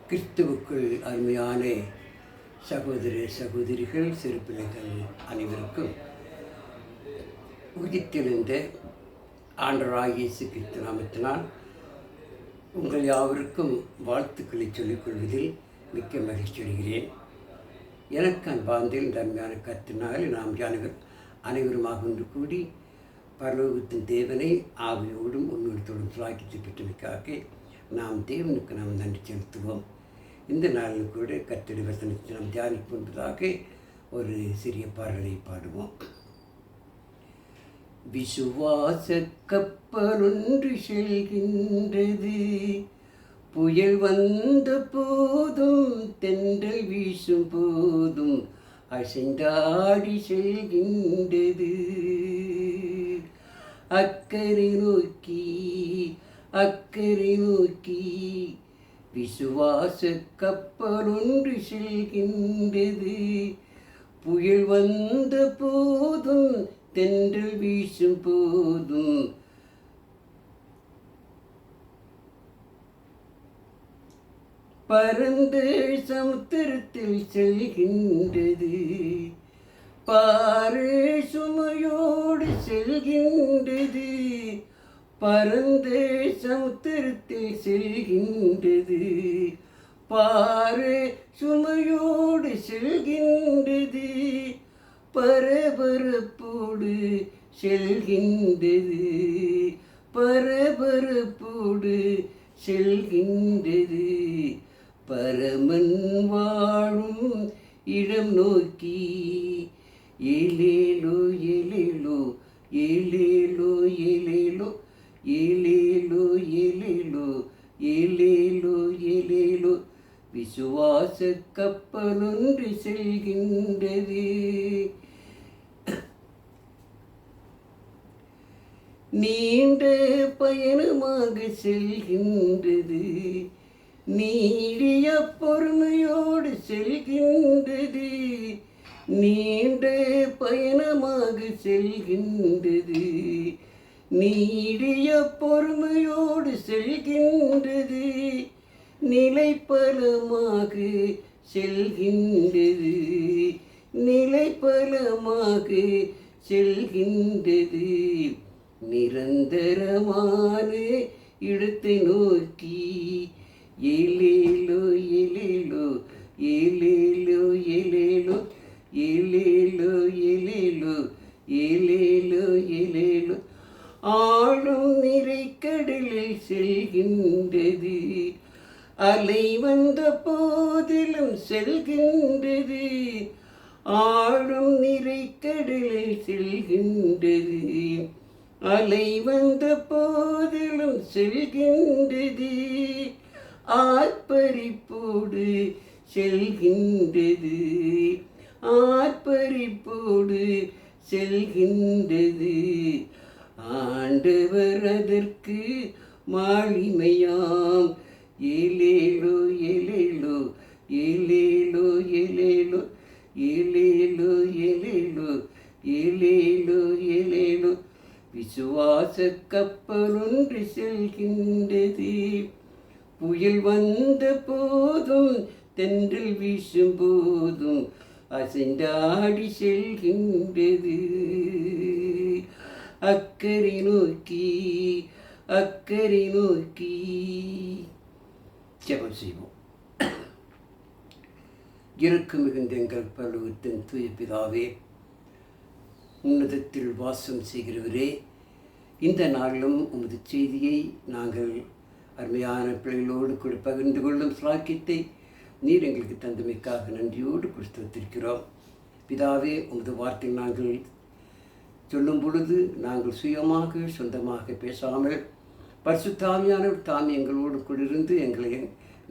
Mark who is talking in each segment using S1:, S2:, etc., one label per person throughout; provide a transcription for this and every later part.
S1: கிறிஸ்துவுக்குள் அருமையான சகோதர சகோதரிகள் சிறு பிள்ளைகள் அனைவருக்கும் உதித்தெழுந்த ஆண்டவராகிய இயேசு கிறிஸ்து நாமத்தினால் உங்கள் யாவருக்கும் வாழ்த்துக்களை சொல்லிக்கொள்வதில் மிக்க மகிழ்ச்சி அடைகிறேன். எனக்கு அன்பார்ந்த இந்த அருமையான கருத்தினால் நாம் அனைவருமாக ஒன்று கூடி பரலோகத்தின் தேவனை ஆவியோடும் உண்மையோடும் சுலாக்கித்து பெற்றமைக்காக நாம் தேவனுக்கு நாம் நன்றி செலுத்துவோம். இந்த நாளில் கூட கர்த்தருடைய வசனத்தை நாம் தியானிக்கும் என்பதாக ஒரு சிறிய பாடலை பாடுவோம். விசுவாச கப்பலொன்று செல்கின்றது, புயல் வந்த போதும் தென்றல் வீசும் போதும் அசைந்தாடி செல்கின்றது. அக்கறை நோக்கி அக்கறை நோக்கி விசுவாச கப்பலொன்று செல்கின்றது, புயல் வந்த போதும் தென்றல் வீசும் போதும் பரந்த சமுத்திரத்தில் செல்கின்றது, பாறை சுமையோடு செல்கின்றது, பரந்த சமுத்திரத்தில் செல்கின்றது, பாறை சுமையோடு செல்கின்றது, பரபரப்போடு செல்கின்றது, பரபரப்போடு செல்கின்றது, பரமன் வாழும் இடம் நோக்கி ஏலேலோ ஏலேலோ ஏலேலோ ஏலேலோ ஏலேலோ ஏலேலோ ஏலேலோ ஏலேலோ விசுவாச கப்பலொன்று செல்கின்றது. நீண்ட பயணமாக செல்கின்றது, நீடிய பொறுமையோடு செல்கின்றது, நீண்ட பயணமாக செல்கின்றது, நீடிய பொறுமையோடு செல்கின்றது, நிலைப்பலமாக செல்கின்றது, நிலைப்பலமாக செல்கின்றது, நிரந்தரமான இடத்தை நோக்கி ஏலேலோ ஏலேலோ ஏலேலோ ஏலேலோ ஏலேலோ ஏலேலோ ஏலேலோ ஏலேலோ ஆளும் நிறைக்கடலில் செல்கின்றது, அலை வந்த போதிலும் செல்கின்றது, ஆளும் நிறைக்கடலில் செல்கின்றது, அலை வந்த போதிலும் செல்கின்றது, ஆர்ப்பரிப்போடு செல்கின்றது, ஆர்ப்பரிப்போடு செல்கின்றது, ஆண்டவர் அதற்கு மாளிமையாம் ஏலேலோ ஏலேலோ ஏலேலோ ஏலேலோ ஏலேலோ ஏலேலோ ஏலேலோ ஏலேலோ விசுவாச கப்பலொன்று செல்கின்றது, புயல் வந்த போதும் தென்றல் வீசும் போதும் அசைந்தாடி செல்கின்றது, அக்கறை நோக்கி அக்கறை நோக்கி. ஜெபம் செய்வோம். இரக்கம் மிகுந்த எங்கள் பரலோகத்தின் தூய பிதாவே, உன்னதத்தில் வாசம் செய்கிறவரே, இந்த நாளிலும் உமது செய்தியை நாங்கள் அருமையான பிள்ளைகளோடு கூட பகிர்ந்து கொள்ளும் சாக்கியத்தை நீர் எங்களுக்கு தந்தமைக்காக நன்றியோடு கொடுத்திருக்கிறோம். பிதாவே, உமது வார்த்தை நாங்கள் சொல்லும் பொழுது நாங்கள் சுயமாக சொந்தமாக பேசாமல் பரிசுத்தாவியானவர் தாம் எங்களோடு கூடிருந்து எங்களை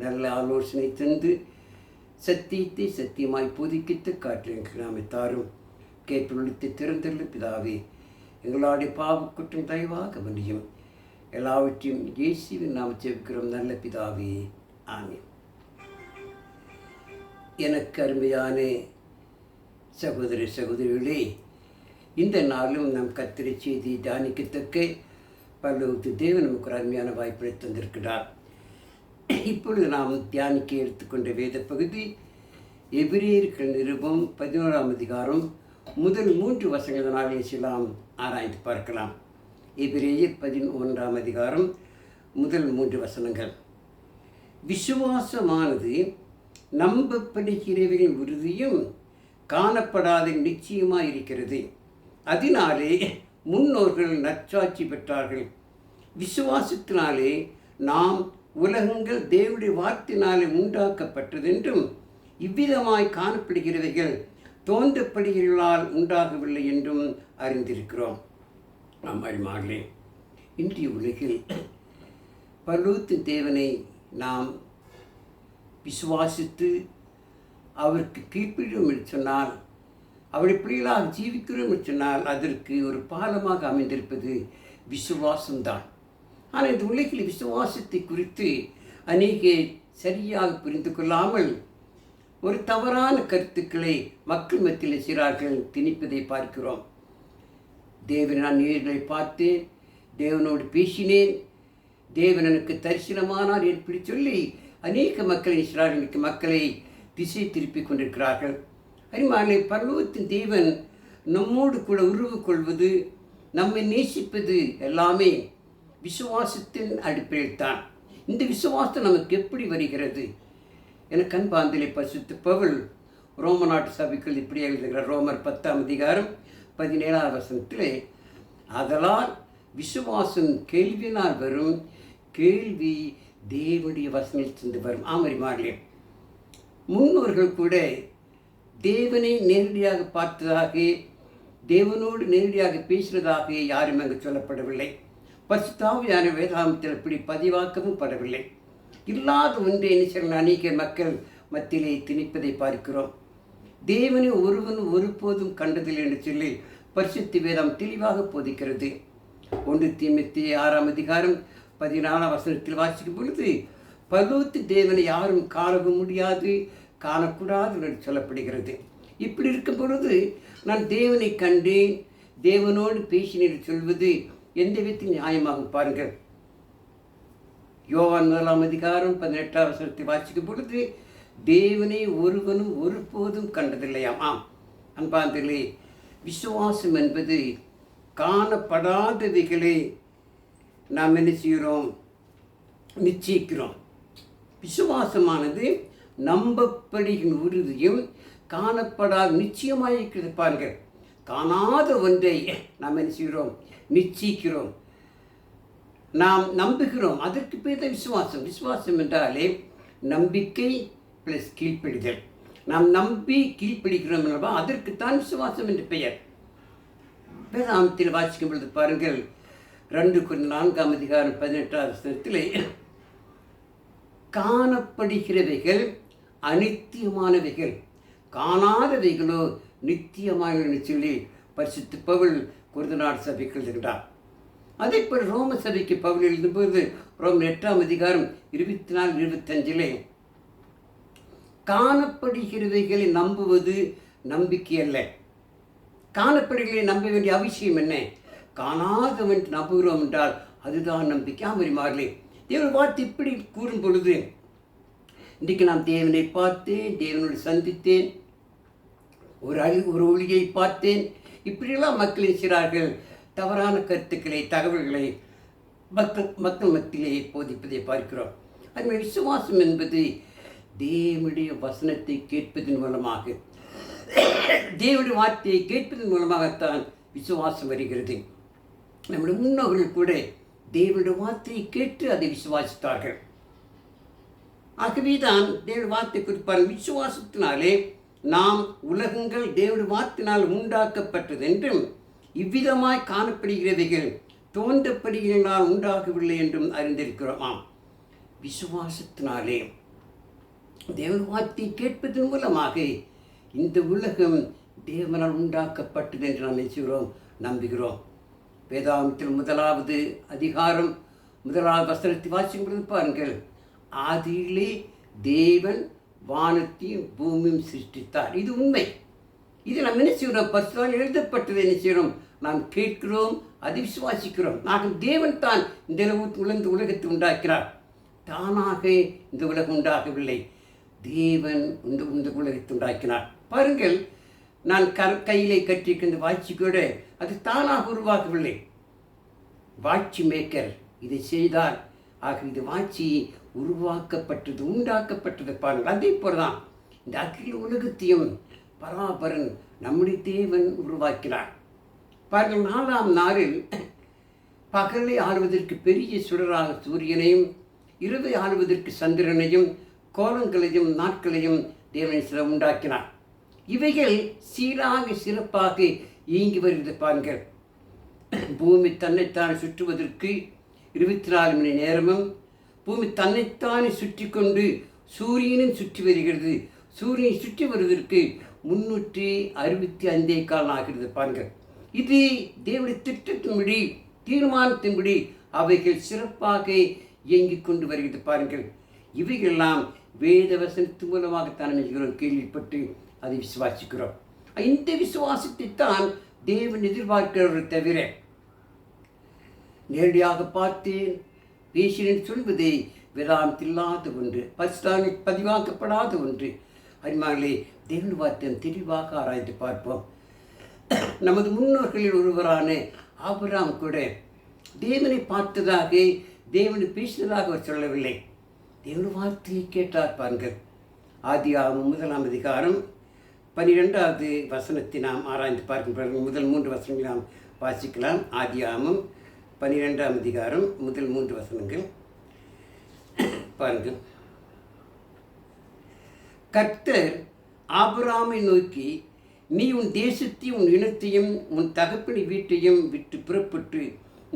S1: நல்ல ஆலோசனை தந்து சத்தியத்தை சத்தியமாய் போதிக்கித்து காற்று எங்களுக்கு நாமை தாரும். கேட்டுள்ளத்தை திறந்தள்ள பிதாவே, எங்களுடைய பாவக்குற்றம் தயவாக மன்னியும். எல்லாவற்றையும் இயேசுவின் நாம் ஜெபிக்கிறோம் நல்ல பிதாவே, ஆமென். எனக்கு அருமையான சகோதர சகோதரிகளே, இந்த நாளும் நம் கர்த்தரை செய்தி தியானிக்கத்தக்க பரலோகத்து தேவன் நமக்கு ஒரு அருமையான வாய்ப்பை தந்திருக்கிறார். இப்பொழுது நாம் தியானிக்க எடுத்துக்கொண்ட வேத பகுதி எபிரேயர்கள் நிருபம் 11ஆம் அதிகாரம் முதல் 3 வசனங்களை நாம் ஆராய்ந்து பார்க்கலாம். எபிரேயர் 11ஆம் அதிகாரம் முதல் 3 வசனங்கள். விசுவாசமானது நம்பப்படுகிறவர்களின் உறுதியும் காணப்படாத நிச்சயமாக இருக்கிறது. அதனாலே முன்னோர்கள் நற்சாட்சி பெற்றார்கள். விசுவாசத்தினாலே நாம் உலகங்கள் தேவனுடைய வார்த்தையினாலே உண்டாக்கப்பட்டதென்றும் இவ்விதமாய் காணப்படுகிறவைகள் தோன்றப்படுகிறவர்களால் உண்டாகவில்லை என்றும் அறிந்திருக்கிறோம். அம்மாளே, இன்றைய உலகில் பரலோகத்தின் தேவனை நாம் விசுவாசித்து அவருக்கு கீழ்ப்படியும் என்று சொன்னால், அவருடைய பிள்ளைகளாக ஜீவிக்கிறோம் என்று சொன்னால், அதற்கு ஒரு பாலமாக அமைந்திருப்பது விசுவாசம்தான். ஆனால் இந்த உலகில் விசுவாசத்தை குறித்து அநேக சரியாக புரிந்து கொள்ளாமல் ஒரு தவறான கருத்துக்களை மக்கள் மத்தியில் சிறார்கள் திணிப்பதை பார்க்கிறோம். தேவனை நான் நேர்களை பார்த்தேன், தேவனோடு பேசினேன், தேவன் எனக்கு தரிசனமானார் எப்படி சொல்லி அநேக மக்களை திசை திருப்பி கொண்டிருக்கிறார்கள். அறிமாலை, பரலோகத்தின் தேவன் நம்மோடு கூட உறவு கொள்வது, நம்மை நேசிப்பது எல்லாமே விசுவாசத்தின் அடிப்படையில் தான். இந்த விசுவாசம் நமக்கு எப்படி வருகிறது? எனக்கு அன்பாந்திலே பரிசுத்த பவுல் ரோம நாட்டு சபைக்குள் இப்படி எழுதுகிறார். ரோமர் 10ஆம் அதிகாரம் 17ஆம் வசனத்திலே, ஆதலால் விசுவாசம் கேள்வியினால் வரும், கேள்வி தேவனுடைய வசனத்திலிருந்து வரும். ஆமரிமார்களே, முன்னோர்கள் கூட தேவனை நேரடியாக பார்த்ததாக, தேவனோடு நேரடியாக பேசுவதாக யாரும் அங்கு சொல்லப்படவில்லை. பரிசுத்த ஆவியான வேதாகமத்தில் இப்படி பதிவாக்கவும் படவில்லை. இல்லாத ஒன்றை அநேக மக்கள் மத்தியிலே திணிப்பதை பார்க்கிறோம். தேவனை ஒருவனும் ஒருபோதும் கண்டதில்லை என்று சொல்லி பரிசுத்த வேதம் தெளிவாக போதிக்கிறது. 1 தீமோத்தேயு 6ஆம் அதிகாரம் 14ஆம் வசனத்தில் வாசிக்கும் பொழுது, பரலோகத்து தேவனை யாரும் காணவும் முடியாது, காணக்கூடாது என்று சொல்லப்படுகிறது. இப்படி இருக்கும் பொழுது நான் தேவனை கண்டேன், தேவனோடு பேசினேன் சொல்வது எந்த விதத்தில் நியாயமாகும் பாருங்கள். யோவான் 1ஆம் அதிகாரம் 18ஆம் வசனத்தை வாசிக்கும் பொழுது, தேவனை ஒருவனும் ஒருபோதும் கண்டதில்லையாம். ஆம் அன்பார்களே, விசுவாசம் என்பது காணப்படாதவைகளை நாம் என்ன செய்கிறோம்? நிச்சயிக்கிறோம். விசுவாசமானது நம்பப்படுகிற உறுதியும் காணப்படாத நிச்சயமாக இருக்கிறது. பாருங்கள், காணாத ஒன்றை நாம் என்ன செய்கிறோம்? நிச்சயிக்கிறோம், நாம் நம்புகிறோம். அதற்கு பேர் தான் விசுவாசம். விசுவாசம் என்றாலே நம்பிக்கை ப்ளஸ் கீழ்ப்படிதல். நாம் நம்பி கீழ்ப்படிக்கிறோம் அல்லவா, அதற்குத்தான் விசுவாசம் என்று பெயர். வேதாகமத்தில் வாசிக்கும் பொழுது பாருங்கள், 2 Corinthians 4ஆம் அதிகாரம் 18ஆம் வசனத்திலே, காணப்படுகிறவைகள் அநித்தியமானவைகள், காணாதவைகளோ நித்தியமானவை சொல்லி பரிசுத்த பவுல் கொரிந்தியர் சபைக்கு எழுதுகிறார். அதே போல் ரோம சபைக்கு பவுல் எழுதும்போது ரோமர் 8ஆம் அதிகாரம் 24-25 காணப்படுகிறவைகளை நம்புவது நம்பிக்கை அல்ல. காணப்படுகிறதை நம்ப வேண்டிய அவசியம் என்ன? காணாதவன் நம்புகிறோம் என்றால் அதுதான் நம்பிக்கை. ஆமரிமார்களே, தேவன் வார்த்தை இப்படி கூறும் பொழுது, இன்றைக்கு நான் தேவனை பார்த்தேன், தேவனோடு சந்தித்தேன், ஒரு ஒளியை பார்த்தேன், இப்படியெல்லாம் மக்கள் இருக்கிறார்கள். தவறான கருத்துக்களை, தகவல்களை மக்கள் மத்தியிலே போதிப்பதை பார்க்கிறோம். அதுமாதிரி விசுவாசம் என்பது தேவனுடைய வசனத்தை கேட்பதன் மூலமாக, தேவனுடைய வார்த்தையை கேட்பதன் மூலமாகத்தான் விசுவாசம் வருகிறது. நம்முடைய முன்னோர்கள் கூட தேவனுடைய வார்த்தையை கேட்டு அதை விசுவாசித்தார்கள். ஆகவே தான் தேவனுடைய வார்த்தை குறிப்பார், விசுவாசத்தினாலே நாம் உலகங்கள் தேவனுடைய வார்த்தையினால் உண்டாக்கப்பட்டது என்றும் இவ்விதமாய் காணப்படுகிறவைகள் தோன்றப்படுகிறனால் உண்டாகவில்லை என்றும் அறிந்திருக்கிறோம். ஆம், விசுவாசத்தினாலே தேவன் வார்த்தை கேட்பதன் மூலமாக இந்த உலகம் தேவனால் உண்டாக்கப்பட்டது என்று நாம் நினைக்கிறோம், நம்புகிறோம். வேதாகமத்தில் 1ஆவது அதிகாரம் 1ஆவது வசனத்தை வாசிக்கும் பாருங்கள், ஆதியிலே தேவன் வானத்தையும் பூமியும் சிருஷ்டித்தார். இது உண்மை. இது நாம் என்ன செய்கிறோம்? பரிசுத்தால் எழுதப்பட்டதை என்ன செய்கிறோம்? நாம் கேட்கிறோம், அதை விசுவாசிக்கிறோம். நாங்கள் தேவன் தான் இந்த உலகத்தை உண்டாக்கிறார். தானாக இந்த உலகம் உண்டாகவில்லை. தேவன் இந்த உலகத்தை உண்டாக்கினார். பாருங்கள், நான் கையிலே கற்றிருக்கின்ற வாட்சி கூட அது தானாக உருவாகவில்லை. வாட்சி மேக்கர் இதை செய்தார். ஆக இது வாட்சி உருவாக்கப்பட்டது, உண்டாக்கப்பட்டது. பாருங்கள், அதே போலதான் இந்த அகில உலகத்தையும் பராபரன் நம்முடைய தேவன் உருவாக்கினார். பாருங்கள், 4ஆம் நாளில் பகலை ஆளுவதற்கு பெரிய சுடராக சூரியனையும், இரவை ஆளுவதற்கு சந்திரனையும், கோலங்களையும் நாட்களையும் தேவன் சில உண்டாக்கினார். இவைகள் சீராக சிறப்பாக இயங்கி வருகிறது. பாருங்கள், பூமி தன்னைத்தான் சுற்றுவதற்கு 24 மணி நேரமும், பூமி தன்னைத்தானே சுற்றி கொண்டு சூரியனும் சுற்றி வருகிறது. சூரியனை சுற்றி வருவதற்கு 365 காலம் ஆகிறது. பாருங்கள், இது தேவனுடைய திட்டத்தின்படி, தீர்மானத்தின்படி அவைகள் சிறப்பாக இயங்கிக் கொண்டு வருகிறது. பாருங்கள், இவைகளெல்லாம் வேத வசனத்தின் மூலமாகத்தான் நினைக்கிறோம், கேள்விப்பட்டு அதை விசுவாசிக்கிறோம். இந்த விசுவாசத்தை தான் தேவன் எதிர்பார்க்கிறவர்கள் தவிர நேரடியாக பார்த்தேன் பேசினேன் சொல்வதே வேதாந்தமில்லாத ஒன்று, பரிசுத்தாவில் பதிவாக்கப்படாத ஒன்று. அருமையானவர்களே, தேவன் வார்த்தை தெளிவாக ஆராய்ந்து பார்ப்போம். நமது முன்னோர்களில் ஒருவரான ஆபிரகாம் கூட தேவனை பார்த்ததாக, தேவனை பேசினதாக அவர் சொல்லவில்லை. தேவன் வார்த்தையை கேட்டார். பாருங்கள், ஆதியாகமம் 1ஆம் அதிகாரம் 12வது வசனத்தை நாம் ஆராய்ந்து பார்க்கும். முதல் 3 வசனங்களை நாம் வாசிக்கலாம். ஆதியாகமம் 12ஆம் அதிகாரம் முதல் 3 வசனங்கள் பாருங்கள். கர்த்தர் ஆபிரகாமை நோக்கி, நீ உன் தேசத்தையும் உன் இனத்தையும் உன் தகப்பனை வீட்டையும் விட்டு புறப்பட்டு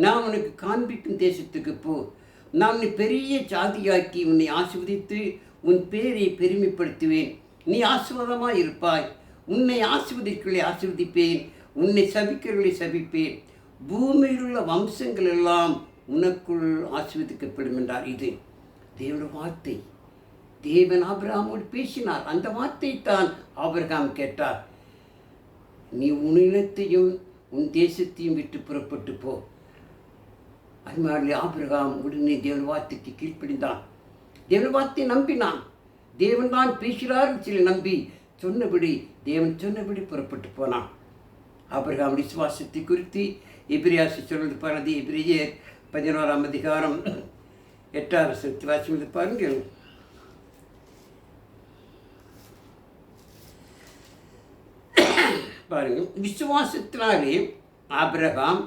S1: நான் உனக்கு காண்பிக்கும் தேசத்துக்கு போ. நான் உன்னை பெரிய ஜாதியாக்கி உன்னை ஆசீர்வதித்து உன் பேரை பெருமைப்படுத்துவேன். நீ ஆசீர்வாதமாய் இருப்பாய். உன்னை ஆசீர்வதிக்கிறவர்களை ஆசீர்வதிப்பேன், உன்னை சபிக்கிறவர்களை சபிப்பேன். பூமியில் உள்ள வம்சங்கள் எல்லாம் உனக்குள் ஆசீர்வதிக்கப்படும் என்றார். இது தேவனுடைய வார்த்தை. தேவன் ஆபிரகாமோடு பேசினார். அந்த வார்த்தை தான் ஆபிரகாம் கேட்டார். நீ உன் இனத்தையும் உன் தேசத்தையும் விட்டு புறப்பட்டு போ. அதனாலே ஆபிரகாம் உடனே தேவன் வார்த்தைக்கு கீழ்ப்படிந்தான். தேவன் வார்த்தையை நம்பினான். தேவன் தான் பேசுகிறார் சில நம்பி சொன்னபடி, தேவன் சொன்னபடி புறப்பட்டு போனான். ஆபிரகாம் விசுவாசத்தை குறித்து எபிரேயர் சொல்வது பாருங்கள். எபிரேயர் 11ஆம் அதிகாரம் 8வது வசனத்தை வாசிப்பது பாருங்கள். பாருங்கள், விசுவாசத்தினாலே ஆபிரகாம்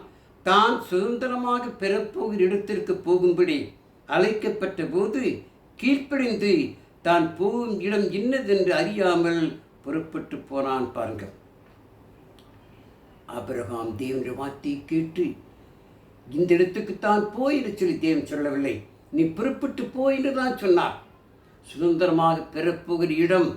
S1: தான் சுதந்திரமாக பெறப்போகிற இடத்திற்கு போகும்படி அழைக்கப்பட்ட போது கீழ்ப்படிந்து தான் போகும் இடம் இன்னதென்று அறியாமல் புறப்பட்டு போனான். பாருங்கள், ஆபிரகாம் தேவனுடைய வார்த்தையை கேட்டு இந்த இடத்துக்கு தான் போயிட சொல்லி தேவன் சொல்லவில்லை, நீ புறப்பட்டு போயின்னு தான் சொன்னார். சுதந்திரமாக பெறப்போகிற இடம்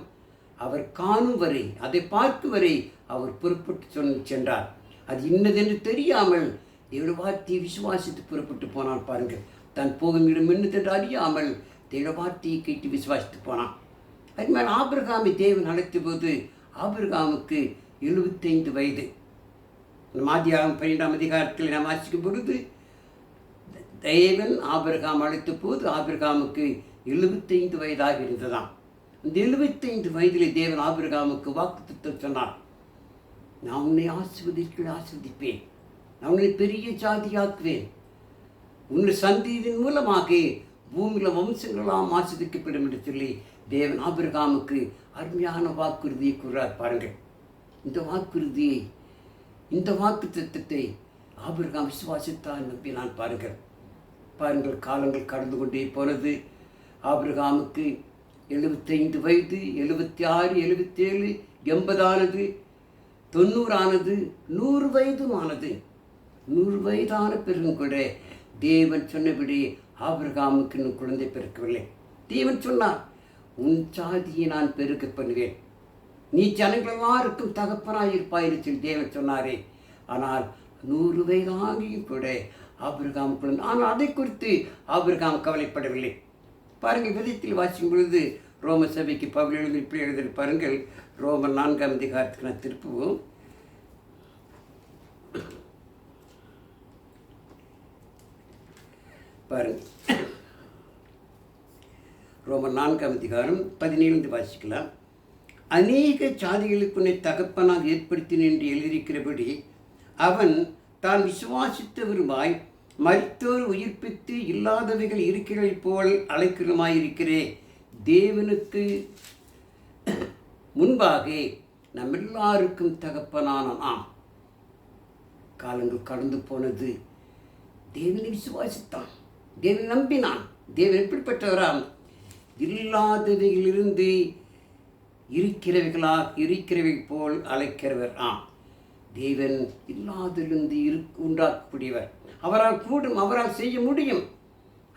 S1: அவர் காணும் வரை, அதை பார்க்கும் வரை அவர் புறப்பட்டு சென்றார். அது இன்னதென்று தெரியாமல் தேவனுடைய வார்த்தையை விசுவாசித்து புறப்பட்டு போனான். பாருங்கள், தான் போகும் இடம் என்னதென்று அறியாமல் தேவனுடைய வார்த்தையை கேட்டு விசுவாசித்து போனான். அதுமாதிரி ஆபிரகாமை தேவன் அழைத்த போது ஆபிரகாமுக்கு 75 வயது. ஆதியாகமம் 12ஆம் அதிகாரத்தில் நாம் வாசிக்கும் பொழுது தேவன் ஆபிரகாம் அழைத்த போது ஆபிரகாமுக்கு 75 வயதாக இருந்ததாம். இந்த 75 வயதிலே தேவன் ஆபிரகாமுக்கு வாக்குத்தத்தம் சொன்னார். நான் உன்னை ஆசீர்வதிப்பேன், நான் உன்னை பெரிய ஜாதியாக்குவேன், உன்னை சந்ததியின் மூலமாக பூமியில் வம்சங்களாம் ஆசீர்வதிக்கப்படும் என்று சொல்லி தேவன் ஆபிரகாமுக்கு அருமையான வாக்குறுதியை கூறார். பாருங்கள், இந்த வாக்குறுதியை, இந்த வாக்கு தத்துவத்தை ஆபிரகாம் விசுவாசித்தால் நம்பினான். பாருங்கள், காலங்கள் கடந்து கொண்டே போனது. ஆபிரகாமுக்கு 75 வயது, 76, 77, 80 ஆனது, 90 ஆனது, 100 வயதும் ஆனது. 100 வயதான பிறகும் கூட தேவன் சொன்னபடி ஆபிரகாமுக்கு இன்னும் குழந்தை பிறக்கவில்லை. தேவன் சொன்னார், உன் சாதியை நான் பெருக்க பண்ணுவேன், நீ ஜனங்கள் எல்லாருக்கும் தகப்பனாயிருப்பாய் என்று சொல்லி தேவன் சொன்னாரே. ஆனால் 100 வயதாகியும் கூட ஆபிரகாம் குழந்தை. ஆனால் அதை குறித்து ஆபிரகாம் கவலைப்படவில்லை. பாருங்கள், விதத்தில் வாசிக்கும் பொழுது ரோம சபைக்கு பவுல் எழுதி பாருங்கள். ரோமர் 4ஆம் அதிகாரத்துக்கு நான் திருப்புவோம். பாருங்கள், ரோமர் 4:17 வாசிக்கலாம். அநேக ஜாதிகளுக்கு உன்னை தகப்பனாக ஏற்படுத்தினேன் என்று எழுதியிருக்கிறபடி அவன் தான் விசுவாசித்தவருமாய் மரித்தோர் உயிர்ப்பித்து இல்லாதவைகள் இருக்கிறவை போல் அழைக்கிறமாயிருக்கிறே தேவனுக்கு முன்பாக நம் எல்லாருக்கும் தகப்பனான நாம். காலங்கள் கடந்து போனது. தேவனை விசுவாசித்தான், தேவனை நம்பினான். தேவன் எப்படிப்பட்டவராம்? இல்லாதவைகளிலிருந்து இருக்கிறவை போல் அழைக்கிறவர். தேவன் இல்லாதிலிருந்து உண்டாக்கக்கூடியவர். அவரால் கூடும், அவரால் செய்ய முடியும்.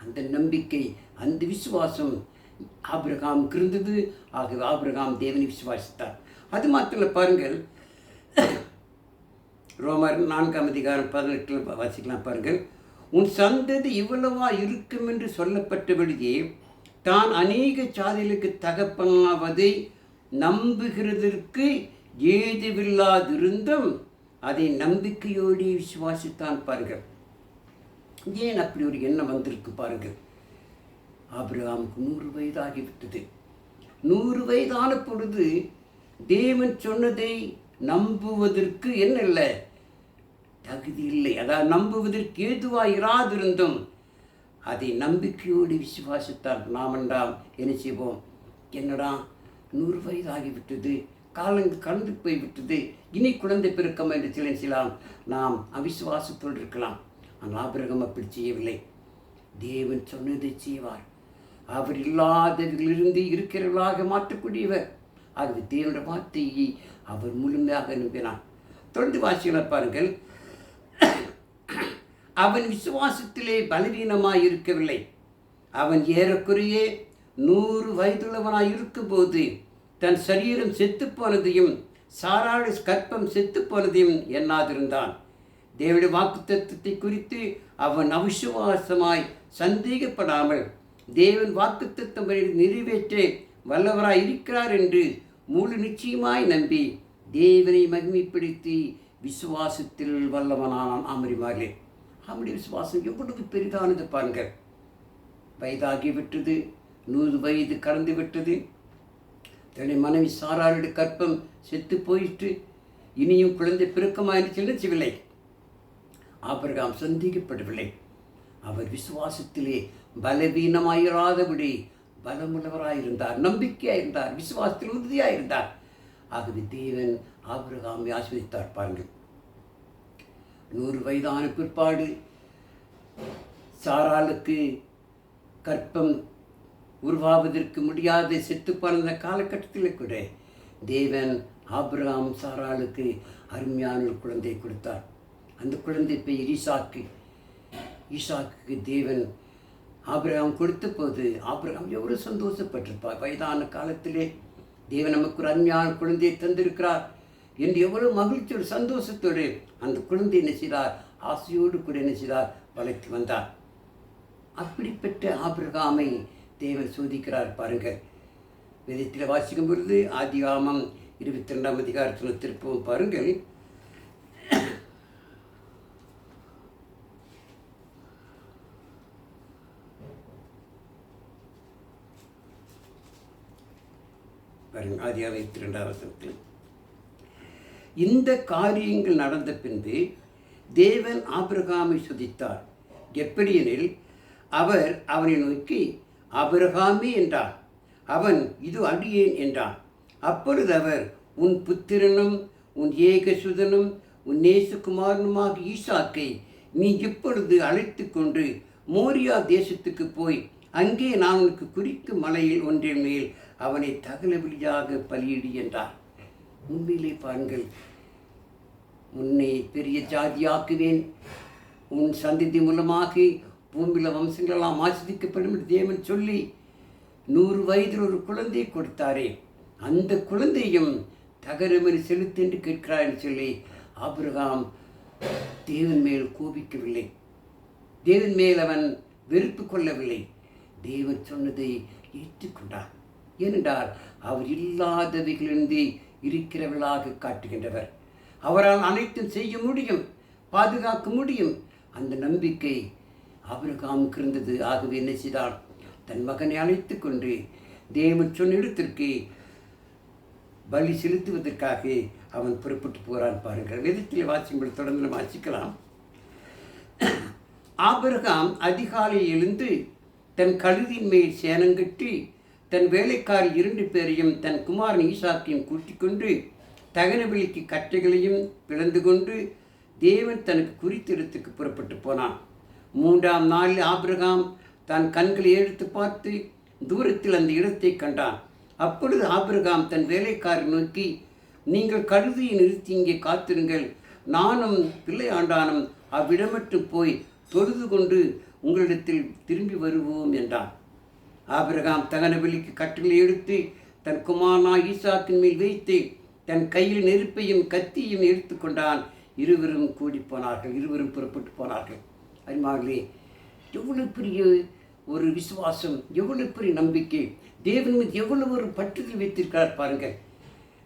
S1: அந்த நம்பிக்கை, அந்த விசுவாசம் ஆபிரகாமுக்கு இருந்தது. ஆகவே ஆபிரகாம் தேவனை விசுவாசித்தார். அது மாத்திரம் பாருங்கள், ரோமர் 4:18 வாசிக்கலாம் பாருங்கள். உன் சந்ததி இவ்வளவா இருக்கும் என்று சொல்லப்பட்டபடியே தான் அநேக சாதிகளுக்கு தகப்பனாவதை நம்புகிறதற்கு ஏதுவில்லாதிருந்தும் அதை நம்பிக்கையோடு விசுவாசித்தான். பாருங்கள், ஏன் அப்படி ஒரு எண்ணம் வந்திருக்கு பாருங்கள். ஆபிரகாமுக்கு 100 வயதாகிவிட்டது. 100 வயதான பொழுது தேவன் சொன்னதை நம்புவதற்கு என்ன இல்லை, தகுதி இல்லை. அதாவது நம்புவதற்கு ஏதுவாக இராதிருந்தும் அதை நம்பிக்கையோடு விசுவாசித்தால் நாம் என்றால் என்ன செய்வோம்? என்னடா 100 வயதாகிவிட்டது, காலங்கள் கடந்து போய்விட்டது, இனி குழந்தை பிறக்கம் என்று சிலலாம் நாம் அவிசுவாசத்தோடு இருக்கலாம். ஆனால் ஆபிரகாம் அப்படி செய்யவில்லை. தேவன் சொன்னதை செய்வார். அவர் இல்லாதவர்களிலிருந்து இருக்கிறவர்களாக மாற்றக்கூடியவர். ஆகவே தேவனுடைய வார்த்தையை அவர் முழுமையாக நம்பினார். தொடர்ந்து வாசிக்கலாம் பாருங்கள். அவன் விசுவாசத்திலே பலவீனமாய் இருக்கவில்லை. அவன் ஏறக்குறைய 100 வயதுள்ளவனாய் இருக்கும்போது தன் சரீரம் செத்து போனதையும் சாராளு கற்பம் செத்து போனதையும் எண்ணாதிருந்தான். தேவனுடைய வாக்குத்தத்தத்தை குறித்து அவன் அவிசுவாசமாய் சந்தேகப்படாமல் தேவன் வாக்குத்தத்தம் நிறைவேற்ற வல்லவராய் இருக்கிறார் என்று முழு நிச்சயமாய் நம்பி தேவனை மகிமைப்படுத்தி விசுவாசத்தில் வல்லவனானான். ஆமரிமார்களே, அவனுடைய விசுவாசம் எவ்வளவு பெரிதானது பாருங்கள். வயதாகிவிட்டது, 100 வயது கடந்து விட்டது. தன்னுடைய மனைவி சாராளுடைய கற்பம் செத்து போயிட்டு இனியும் குழந்தை பிறக்கமாயிடுச்சு நினைச்சவில்லை. ஆபிரகாம் சந்தேகப்படவில்லை. அவர் விசுவாசத்திலே பலவீனமாயிராதபடி பலமுள்ளவராயிருந்தார், நம்பிக்கையாயிருந்தார், விசுவாசத்தில் உறுதியாயிருந்தார். ஆகவே தேவன் ஆபிரகாமை ஆசீர்வதித்தார். பாருங்கள், 100 வயதான பிற்பாடு சாராளுக்கு கற்பம் உருவாவதற்கு முடியாத செத்து பிறந்த காலகட்டத்தில் கூட தேவன் ஆபிரகாம் சாராளுக்கு அருமையான ஒரு குழந்தை கொடுத்தார். அந்த குழந்தை பெயர் ஈசாக்கு. ஈசாக்கு தேவன் ஆபிரகாம் கொடுத்த போது ஆபிரகாம் எவ்வளவு சந்தோஷப்பட்டிருப்பார். வயதான காலத்திலே தேவன் நமக்கு ஒரு அருமையான குழந்தையை தந்திருக்கிறார் என்று எவ்வளவு மகிழ்ச்சியோடு சந்தோஷத்தோடு அந்த குழந்தை என்ன செய்தார்? ஆசையோடு கூட என்ன செய்தார்? வளர்த்து வந்தார். அப்படிப்பட்ட ஆபிரகாமை தேவன் சோதிக்கிறார். பாருங்கள், வேதத்தில் வாசிக்கும் பொழுது ஆதியாகமம் 22ஆம் அதிகாரத்தில் திருப்பவும் பாருங்கள். ஆதியாகமம் 22ஆம் வசனத்தில் இந்த காரியங்கள் நடந்த பின்பு தேவன் ஆபிரகாமை சோதித்தார். எப்படியெனில் அவர் அவனை நோக்கி ஆபிரகாமே என்றார். அவன் இது அடியேன் என்றான். அப்பொழுது அவர் உன் புத்திரனும் உன் ஏகசுதனும் உன் நேசகுமாரனுமாக ஈசாக்கை நீ இப்பொழுது அழைத்து கொண்டு மோரியா தேசத்துக்கு போய் அங்கே நான் உனக்கு குறிக்கும் மலையில் ஒன்றின் மேல் அவனை தகலபலியாக பலியிடு என்றார். உண்மையிலே பாருங்கள், உன்னை பெரிய ஜாதியாக்குவேன், உன் சந்ததி மூலமாக பூமியில வம்சங்களெல்லாம் ஆசிரிக்கப்படும் என்று தேவன் சொல்லி 100 வயதில் ஒரு குழந்தையை கொடுத்தாரே, அந்த குழந்தையும் தகரமென செலுத்து என்று கேட்கிறார் என்று சொல்லி ஆபிரகாம் தேவன் மேல் கோபிக்கவில்லை. தேவன் மேல் அவன் வெறுப்பு கொள்ளவில்லை. தேவன் சொன்னதை ஏற்றுக்கொண்டார். ஏனென்றால் அவர் இல்லாதவைகளிலிருந்து இருக்கிறவர்களாக காட்டுகின்றவர். அவரால் அனைத்தும் செய்ய முடியும், பாதுகாக்க முடியும். அந்த நம்பிக்கை ஆபிரகாமுக்கு இருந்தது. ஆகவே என்ன செய்தார்? தன் மகனை அழைத்து கொண்டு தேவன் சொன்ன இடத்திற்கு பலி செலுத்துவதற்காக அவன் புறப்பட்டு போகிறான் பாருங்கள். வேதத்தில் வாசிக்கும்போது தொடர்ந்து நம்ம வாசிக்கலாம். ஆபிரகாம் அதிகாலை எழுந்து தன் கழுதின் மேல் சேனங்கட்டி தன் வேலைக்காரி 2 பேரையும் தன் குமாரன் ஈசாக்கையும் கூட்டிக் கொண்டு தகன பலிக்கு கட்டைகளையும் பிளந்து கொண்டு தேவன் தனக்கு குறித்த இடத்துக்கு புறப்பட்டு போனான். 3ஆம் நாளில் ஆபிரகாம் தன் கண்களை எடுத்து பார்த்து தூரத்தில் அந்த இடத்தை கண்டான். அப்பொழுது ஆபிரகாம் தன் வேலைக்காரை நோக்கி, நீங்கள் கழுதியை நிறுத்தி இங்கே காத்திருங்கள், நானும் பிள்ளை ஆண்டானும் அவ்விடமட்டு போய் தொழுது கொண்டு உங்களிடத்தில் திரும்பி வருவோம் என்றான். ஆபிரகாம் தகன பலிக்கு கட்டுகளை எடுத்து தன் குமாரனாய் ஈசாக்கின் மேல் வைத்து தன் கையில் நெருப்பையும் கத்தியும் எடுத்து கொண்டான். இருவரும் கூடி போனார்கள், இருவரும் புறப்பட்டு போனார்கள். அருமார்களே, எவ்வளவு பெரிய ஒரு விசுவாசம், எவ்வளவு பெரிய நம்பிக்கை, தேவன் மீது எவ்வளவு ஒரு பற்றுதல் வைத்திருக்கிறார் பாருங்கள்.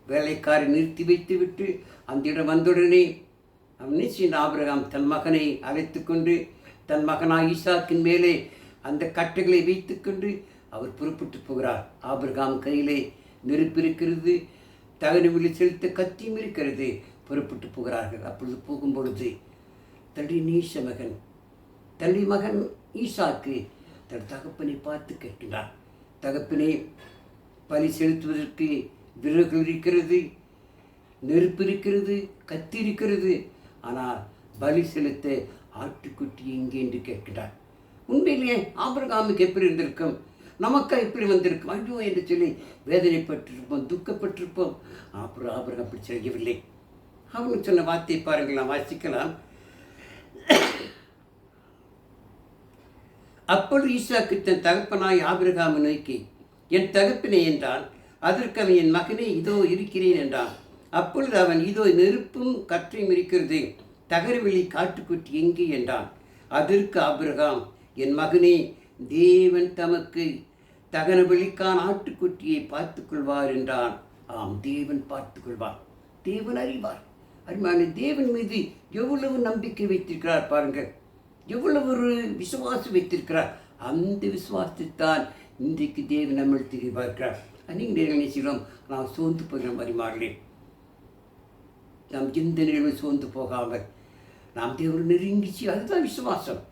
S1: வேலைக்காரை நிறுத்தி வைத்து விட்டு அந்த இடம் வந்தவுடனே அவன் நிச்சயம் ஆபிரகாம் தன் மகனை அழைத்து கொண்டு தன் மகனாய் ஈசாக்கின் மேலே அந்த கட்டைகளை வைத்து கொண்டு அவர் புறப்பட்டு போகிறார். ஆபிரகாம் கையிலே நெருப்பு இருக்கிறது, தகன பலி செலுத்த கத்தியும் இருக்கிறது. புறப்பட்டு போகிறார்கள். அப்பொழுது போகும்பொழுது தன்னுடைய நீச மகன், தன்னுடைய மகன் ஈசாக்கு தன் தகப்பனை பார்த்து கேட்கிறார், தகப்பனே, பலி செலுத்துவதற்கு விறகுகள் இருக்கிறது, நெருப்பு இருக்கிறது, கத்தி இருக்கிறது, ஆனால் பலி செலுத்த ஆட்டுக்குட்டி எங்கே என்று கேட்கிறார். உண்மையிலேயே ஆபிரகாமுக்கு எப்படி இருந்திருக்கும், நமக்கா எப்படி வந்திருக்கும், ஐயோ என்று சொல்லி வேதனைப்பட்டிருப்போம், துக்கப்பட்டிருப்போம். அப்புறம் ஆபிரகாம் அப்படி செய்யவில்லை. அவனுக்கு சொன்ன வார்த்தை பாருங்கள், நாம் வாசிக்கலாம். அப்பொழுது ஈசாக்கு தன் தகப்பனாய் ஆபிரகாமை நோக்கி, என் தகப்பனே என்றான். அதற்கு அவன், என் மகனே, இதோ இருக்கிறேன் என்றான். அப்பொழுது அவன், இதோ நெருப்பும் கற்றையும் இருக்கிறது, தகரவெளி காட்டுக்குட்டி எங்கே என்றான். அதற்கு ஆபிரகாம், என் மகனே, தேவன் தமக்கு தகன பலிக்கான ஆட்டுக்குட்டியை பார்த்துக் கொள்வார் என்றான். ஆம், தேவன் பார்த்துக் கொள்வார், தேவன் அறிவார். அருமையான தேவன் மீது எவ்வளவு நம்பிக்கை வைத்திருக்கிறார் பாருங்கள், எவ்வளவு ஒரு விசுவாசம் வைத்திருக்கிறார். அந்த விசுவாசத்தைத்தான் இன்றைக்கு தேவன் நம்மளுக்கு பார்க்கிறார். அன்றைக்கு நேரம் நினைச்சிடும் நாம் சோர்ந்து போகிறோம். அறிமார்களே, நாம் எந்த நிலையிலும் சோர்ந்து போகாமல் நாம் தேவனை நெருங்கிச்சு, அதுதான் விசுவாசம்.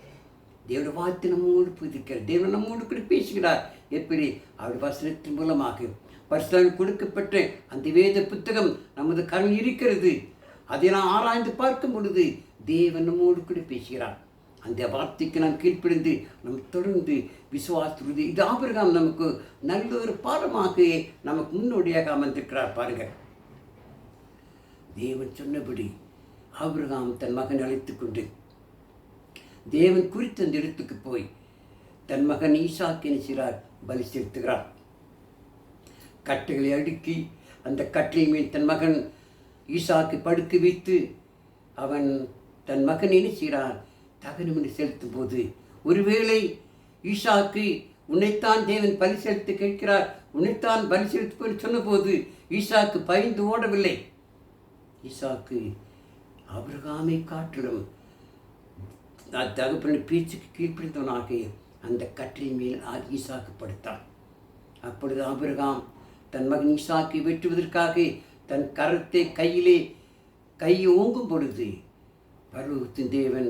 S1: தேவனுடைய வார்த்தை நம்மோடு போயிருக்கிறார், தேவன் நம்மோடு கூட பேசுகிறார். எப்படி? அவருடைய வசனத்தின் மூலமாக பரிசுத்தவான்களுக்கு கொடுக்கப்பட்ட அந்த வேத புத்தகம் நமது கண் இருக்கிறது. அதை நாம் ஆராய்ந்து பார்க்கும் பொழுது தேவன் நம்மோடு கூட பேசுகிறார். அந்த வார்த்தைக்கு நாம் கீழ்ப்பிடிந்து நம் தொடர்ந்து விசுவாசித்து, இது ஆபிரகாம் நமக்கு நல்ல ஒரு பாடமாக நமக்கு முன்னோடியாக அமர்ந்திருக்கிறார் பாருங்கள். தேவன் சொன்னபடி ஆபிரகாம் தன் மகனை அழைத்து கொண்டு தேவன் குறித்த அந்த இடத்துக்கு போய் தன் மகன் ஈசாக்கினை சிறார் பலி செலுத்துகிறார். கட்டைகளை அடுக்கி அந்த கட்டளை மேல் தன் மகன் ஈசாக்கு படுக்க வைத்து அவன் தன் மகன் என்ன செய்கிறார், தகனமென்று செலுத்தும் போது, ஒருவேளை ஈசாக்கு உன்னைத்தான் தேவன் பலி செலுத்த கேட்கிறார், உன்னைத்தான் பலி செலுத்து சொன்ன போது ஈசாக்கு பயந்து ஓடவில்லை. ஈசாக்கு ஆபிரகாமை காட்டிலும் தகப்பன் பேச்சுக்கு கீழ்ப்பிடித்தவனாக அந்த கட்டளை மேல் ஈசாக்கு படுத்தான். அப்பொழுது ஆபிரகாம் தன் மகன் ஈசாக்கை வெட்டுவதற்காக தன் கரத்தை கையை ஓங்கும் பொழுது பரலோகத்தின் தேவன்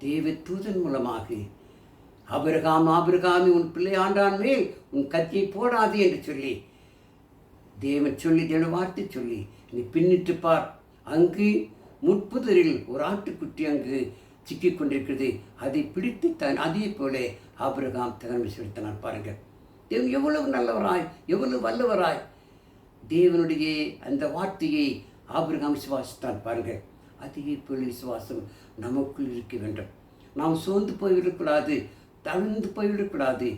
S1: தேவ தூதன் மூலமாக, ஆபிரகாமே, உன் பிள்ளை ஆண்டான் மேல் உன் கத்தியை போடாது என்று சொல்லி தேவன் சொல்லி, தேவ வார்த்தை சொல்லி, நீ பின்னிட்டு பார், அங்கு முட்புதரில் ஒரு ஆட்டுக்குட்டி அங்கு சிக்கிக் கொண்டிருக்கிறது, அதை பிடித்து அதே போல ஆபிரகாம் தகனம் செலுத்தினான் பாருங்கள். தேவன் எவ்வளவு நல்லவராய், எவ்வளவு வல்லவராய் தேவனுடைய அந்த வார்த்தையை ஆபிரகாம் விசுவாசித்தான் பாருங்கள். அதே போல விசுவாசம் நமக்குள் இருக்க வேண்டும். நாம் சோர்ந்து போய்விடக்கூடாது, தளர்ந்து போய்விடக்கூடாது.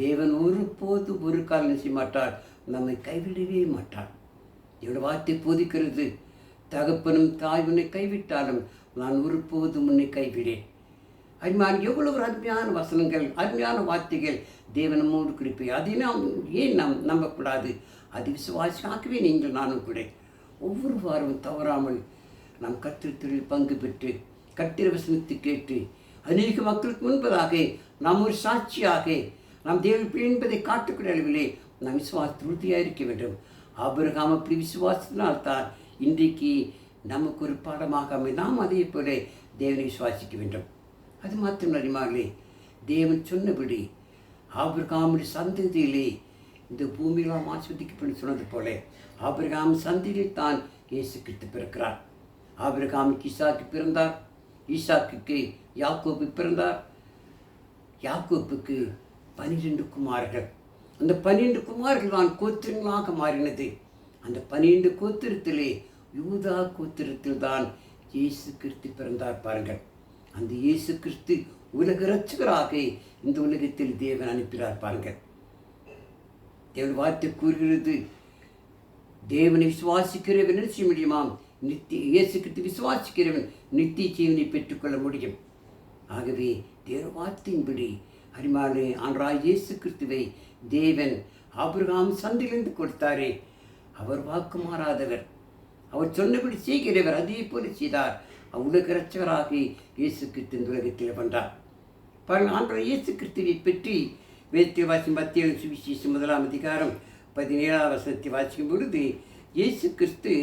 S1: தேவன் ஒருபோது ஒரு காலம் செய்ய மாட்டார், நம்மை கைவிடவே மாட்டார். என்னோட வார்த்தை போதிக்கிறது, தகப்பனும் தாய் உன்னை கைவிட்டாலும் நான் ஒருபோதும் உன்னை கைவிடேன். அருமையான எவ்வளவு அருமையான வசனங்கள், அருமையான வார்த்தைகள் தேவன் நம்மோடு குறிப்பை. அதை நாம் ஏன் நம்பக்கூடாது? அது விசுவாசியாகவே நீங்கள் நானும் கூட ஒவ்வொரு வாரமும் தவறாமல் நாம் கர்த்தரில் பங்கு பெற்று கர்த்தர் வசனத்தை கேட்டு அநேக மக்களுக்கு முன்பதாக நாம் ஒரு சாட்சியாக நாம் தேவ பிள்ளை என்பதை காட்டக்கூடிய அளவிலே நாம் விசுவாசத்தில் உறுதியாக இருக்க வேண்டும். ஆபிரகாம் அப்படி விசுவாசத்தினால்தான் இன்றைக்கு நமக்கு ஒரு பாடமாக நாம் அதே போல தேவனை விசுவாசிக்க வேண்டும். அது மாத்திரம் அறிமாங்களே, தேவன் சொன்னபடி ஆபிரகாமுடைய சந்ததியிலே இந்த பூமியெல்லாம் ஆஸ்வதிக்கப்படும் சொன்னது போல ஆபிரகாம் சந்ததியில் தான் இயேசு கிறிஸ்து பிறக்கிறார். ஆபிரகாமுக்கு ஈசாக்கு பிறந்தார், ஈசாக்குக்கு யாக்கோபு பிறந்தார், யாக்கோப்புக்கு 12 குமாரர்கள். அந்த 12 குமாரர்கள் தான் கோத்திரங்களாக மாறினது. அந்த 12 கோத்திரத்திலே யூதா கோத்திரத்தில் தான் இயேசு கிறிஸ்து பிறந்தார். பாருங்கள், அந்த இயேசு கிறிஸ்து உலக இரட்சகராக இந்த உலகத்தில் தேவன் அனுப்பினார். பாருங்கள், தேவன் வார்த்தை கூறுகிறது, தேவனை விசுவாசிக்கிறவன் என்ன செய்ய முடியுமாம்? இயேசு கிறிஸ்து விசுவாசிக்கிறவன் நித்திய ஜீவனை பெற்றுக்கொள்ள முடியும். ஆகவே தேவ வார்த்தையின்படி அருமையானே ஆண்டவராகிய இயேசு கிறிஸ்துவை தேவன் ஆபிரகாம் சந்திலிருந்து கொடுத்தாரே, அவர் வாக்கு மாறாதவர், அவர் சொன்னபடி செய்கிறவர், அதே போல செய்தார். உலக இரட்சகராக இயேசு கிறிஸ்து இந்த உலகத்தில் வந்தார். பாருங்கள், ஆண்டவர் இயேசு கிறிஸ்துவை பற்றி வேதத்தில் வாசிக்கும் மத்திய சுவிசேஷம் 1 அதிகாரம் 17 வசனத்தை வாசிக்கும் பொழுது இயேசு கிறிஸ்து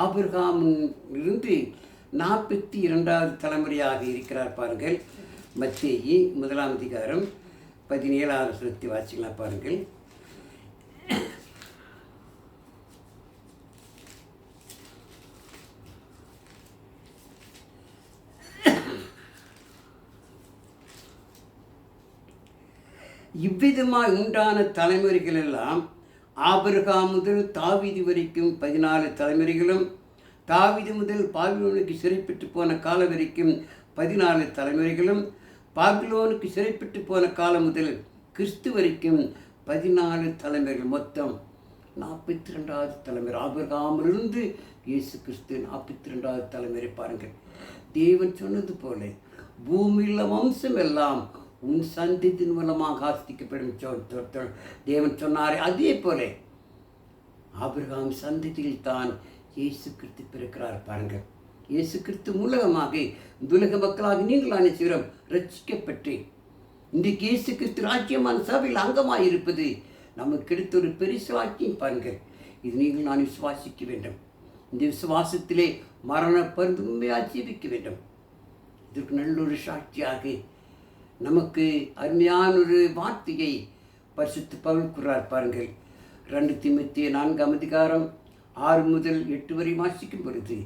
S1: ஆபிரகாமிலிருந்து 42வது தலைமுறையாக இருக்கிறார். பாருங்கள், மத்தேயு 1 அதிகாரம் 17 வசனத்தை வாசிக்கலாம். பாருங்கள், இவ்விதமாய் உண்டான தலைமுறைகள் எல்லாம் ஆபிரகாம் முதல் தாவீது வரைக்கும் 14 தலைமுறைகளும், தாவீது முதல் பாபிலோனுக்கு சிறைப்பட்டு போன காலம் வரைக்கும் 14 தலைமுறைகளும், பாபிலோனுக்கு சிறைப்பட்டு போன காலம் முதல் கிறிஸ்து வரைக்கும் 14 தலைமுறைகள், மொத்தம் 42வது தலைமுறை. ஆபிரகாமிலிருந்து இயேசு கிறிஸ்து 42வது தலைமுறை. பாருங்கள், தேவன் சொன்னது போல பூமியில் வம்சம் எல்லாம் உன் சந்ததியின் மூலமாக ஆஸ்திக்கப்படும் தேவன் சொன்னாரே, அதே போல ஆபிரகாம் சந்ததியில் தான் இயேசு கிறிஸ்து பிறக்கிறார். பாருங்கள், இயேசு கிறிஸ்து மூலமாக இந்த உலக மக்களாக நீங்கள் அனைவரும் ரட்சிக்கப்பட்டு இன்றைக்கு இயேசு கிறிஸ்து ராஜ்யமான சபையில் அங்கமாக இருப்பது நமக்கு எடுத்த ஒரு பெரிய சாட்சியம். பாருங்கள், இது நீங்கள் நான் விசுவாசிக்க வேண்டும். இந்த விசுவாசத்திலே மரண பருந்து உண்மையாக ஜீவிக்க வேண்டும். இதற்கு நல்ல ஒரு சாட்சியாக நமக்கு அருமையான ஒரு வார்த்தையை பரிசுத்த பவுல் கூறார். பாருங்கள், 2 தீமோத்தேயு 4 அதிகாரம் 6 முதல் 8 வரை வாசிக்கும் பொழுது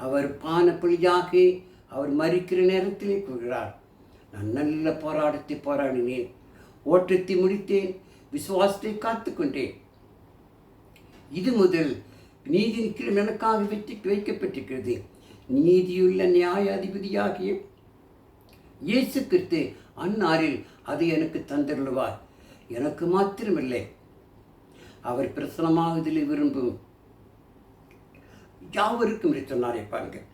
S1: அவர் பானப்பலியாக அவர் மரிக்கிற நேரத்திலே கூறுகிறார், நான் நல்ல போராட்டத்தை போராடினேன், ஓட்டத்தை முடித்தேன், விசுவாசத்தை காத்துக்கொண்டேன். இது முதல் நீதியின் கீழ் எனக்காக வெற்றிக்கு வைக்கப்பட்டிருக்கிறது. நீதியுள்ள நியாயாதிபதியாகிய இயேசு கிறிஸ்து அந்நாளில் அதை எனக்கு தந்தருள்வார். எனக்கு மாத்திரமில்லை, அவர் பிரசனமாகுதலை விரும்பும் யாவருக்கும் என்று சொன்னாரே. பாருங்கள்,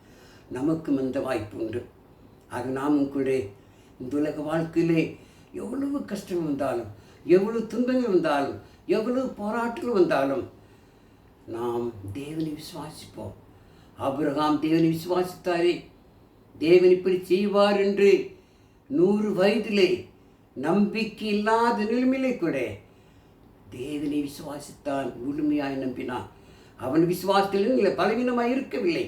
S1: நமக்கும் அந்த வாய்ப்பு உண்டு. ஆக நாமும் கூட இந்த உலக வாழ்க்கையிலே எவ்வளவு கஷ்டம் வந்தாலும், எவ்வளவு துன்பங்கள் வந்தாலும், எவ்வளவு போராட்டங்கள் வந்தாலும் நாம் தேவனை விசுவாசிப்போம். ஆபிரகாம் தேவனை விசுவாசித்தாரே, தேவன் இப்படி செய்வார் என்று 100 வயதிலே நம்பிக்கை இல்லாத நிலைமையிலே கூட தேவனை விசுவாசித்தான், முழுமையாய் நம்பினான். அவன் விசுவாசத்தில் பலவீனமாக இருக்கவில்லை.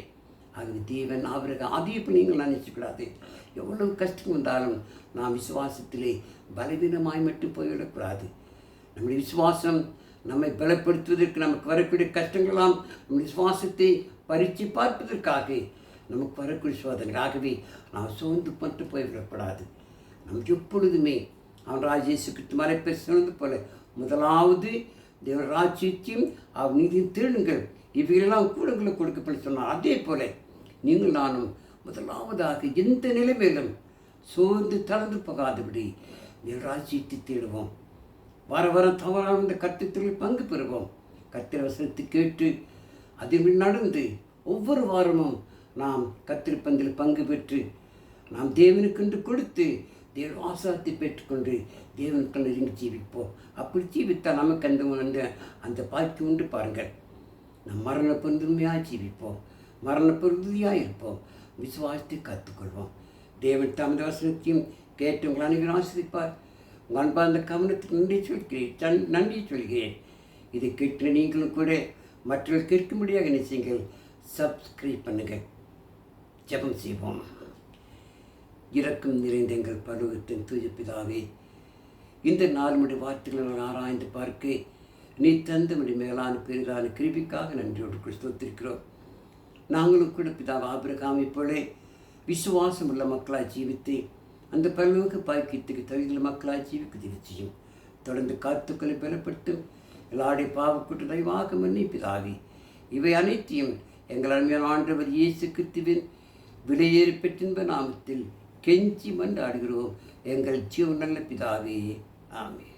S1: அது தேவன் ஆபிரகாம், அதை இப்போ நீங்கள் நினைச்சுக்கூடாது. எவ்வளவு கஷ்டம் வந்தாலும் நாம் விசுவாசத்திலே பலவீனமாய் மட்டும் போய்விடக்கூடாது. நம்முடைய விசுவாசம் நம்மை பலப்படுத்துவதற்கு, நமக்கு வரக்கூடிய கஷ்டங்களாம் நம்முடைய விசுவாசத்தை பரீட்சை பார்ப்பதற்காக நமக்கு வரக்கூடிய சோதனை. ஆகவே நாம் சோர்ந்து மட்டும் போய்விடக்கூடாது. நமக்கு எப்பொழுதுமே அவன் ராஜேசு கிறிஸ்து மறைப்பை சொன்னது போல முதலாவது தேவ ராஜ்யத்தையும் அவர் நீதியும் தேடுங்கள், இவைகளெல்லாம் கூடங்களை கொடுக்கப்பட்டு சொன்னார். அதே போல நீங்கள் நானும் முதலாவதாக எந்த நிலைமையிலும் சோர்ந்து தளர்ந்து போகாதபடி தேவ ராஜ்யத்தை தேடுவோம். வர வர தவறான இந்த கர்த்தத்தில் பங்கு பெறுவோம். கர்த்தர் வசனத்தை கேட்டு அதில் நடந்து ஒவ்வொரு வாரமும் நாம் கத்திருப்பந்தில் பங்கு பெற்று நாம் தேவனுக்கென்று கொடுத்து தேவ ஆசாரத்தை பெற்றுக்கொண்டு தேவனுக்கு நெருங்கி ஜீவிப்போம். அப்படி ஜீவித்தால் நமக்கு அந்த பாக்கி உண்டு. பாருங்கள், நம் மரண பொருந்துமையாக ஜீவிப்போம், மரண பொருந்தியாக இருப்போம், விசுவாசத்தை கற்றுக்கொள்வோம். தேவன் தமது வசனத்தையும் கேட்டு உங்கள் அனைவரும் ஆசிரிப்பார். உங்கள் அன்பார்ந்த கவனத்துக்கு நன்றி சொல்கிறேன். இதை கேட்டு நீங்களும் கூட மற்றவர்கள் கேட்கும்படியாக என்ன செய்யுங்கள், சப்ஸ்கிரைப் பண்ணுங்கள். ஜெபம் செய்வோம். இரக்கம் நிறைந்த எங்கள் பரலோகத்தின் தூய பிதாவே, இந்த 4 மணி வார்த்தைகளை நான் ஆராய்ந்து பார்க்க நீ தந்தபடி மேலான பெரிதான கிருபிக்காக நன்றியோடு ஸ்தோத்திருக்கிறோம். நாங்களும் கூட பிதாவை ஆபிரகாமை போல விசுவாசம் உள்ள மக்களாய் ஜீவித்து அந்த பரலோக பாக்கியத்துக்கு தகுதியுள்ள மக்களாய் ஜீவிக்க செய்யும். தொடர்ந்து காத்துக்களை பலப்படுத்தும் எல்லாருடைய பாவக்கூட்டு தயவாக மன்னி பிதாவே. இவை அனைத்தையும் எங்கள் அருமையான ஆண்டவர் இயேசு கிறிஸ்துவின் விலையேறி பெற்றின்ப நாமத்தில் கெஞ்சி மன்றாடுகிறோம் எங்கள் ஜீவன் நல்ல பிதாவே. ஆமென்.